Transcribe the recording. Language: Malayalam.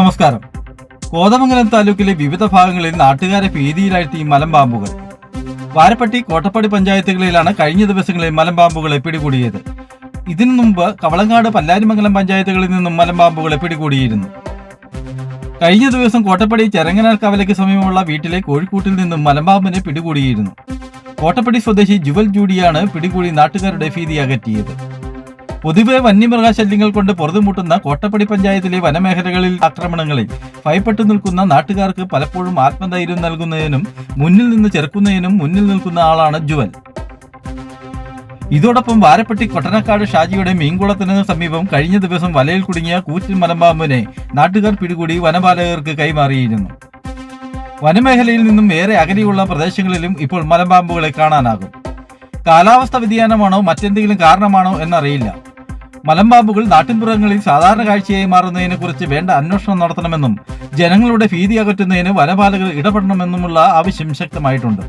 നമസ്കാരം. കോതമംഗലം താലൂക്കിലെ വിവിധ ഭാഗങ്ങളിൽ നാട്ടുകാരെ ഭീതിയിലാഴ്ത്തി മലമ്പാമ്പുകൾ. വാരപ്പട്ടി, കോട്ടപ്പടി പഞ്ചായത്തുകളിലാണ് കഴിഞ്ഞ ദിവസങ്ങളിൽ മലമ്പാമ്പുകളെ പിടികൂടിയത്. ഇതിനു മുമ്പ് കവളങ്ങാട്, പല്ലാരിമംഗലം പഞ്ചായത്തുകളിൽ നിന്നും മലമ്പാമ്പുകളെ പിടികൂടിയിരുന്നു. കഴിഞ്ഞ ദിവസം കോട്ടപ്പടി ചെരങ്ങനാൽ കവലയ്ക്ക് സമീപമുള്ള വീട്ടിലെ കോഴിക്കൂട്ടിൽ നിന്നും മലമ്പാമ്പിനെ പിടികൂടിയിരുന്നു. കോട്ടപ്പടി സ്വദേശി ജുവൽ ജൂഡിയാണ് പിടികൂടി നാട്ടുകാരുടെ ഭീതി അകറ്റിയത്. പൊതുവെ വന്യമൃഗശല്യങ്ങൾ കൊണ്ട് പൊറുതുമുട്ടുന്ന കോട്ടപ്പടി പഞ്ചായത്തിലെ വനമേഖലകളിൽ ആക്രമണങ്ങളിൽ ഭയപ്പെട്ടു നിൽക്കുന്ന നാട്ടുകാർക്ക് പലപ്പോഴും ആത്മധൈര്യം നൽകുന്നതിനും മുന്നിൽ നിന്ന് ചെറുക്കുന്നതിനും മുന്നിൽ നിൽക്കുന്ന ആളാണ് ജുവൽ. ഇതോടൊപ്പം വാരപ്പട്ടി കൊട്ടനക്കാട് ഷാജിയുടെ മീൻകുളത്തിന് സമീപം കഴിഞ്ഞ ദിവസം വലയിൽ കുടുങ്ങിയ കൂറ്റൻ മലമ്പാമ്പിനെ നാട്ടുകാർ പിടികൂടി വനപാലകർക്ക് കൈമാറിയിരുന്നു. വനമേഖലയിൽ നിന്നും ഏറെ അകലെയുള്ള പ്രദേശങ്ങളിലും ഇപ്പോൾ മലമ്പാമ്പുകളെ കാണാനാകും. കാലാവസ്ഥ വ്യതിയാനമാണോ മറ്റെന്തെങ്കിലും കാരണമാണോ എന്നറിയില്ല. മലമ്പാമ്പുകൾ നാട്ടിൻപുറങ്ങളിൽ സാധാരണ കാഴ്ചയായി മാറുന്നതിനെക്കുറിച്ച് വേണ്ട അന്വേഷണം നടത്തണമെന്നും ജനങ്ങളുടെ ഭീതി അകറ്റുന്നതിന് വനപാലകർ ഇടപെടണമെന്നുമുള്ള ആവശ്യം ശക്തമായിട്ടുണ്ട്.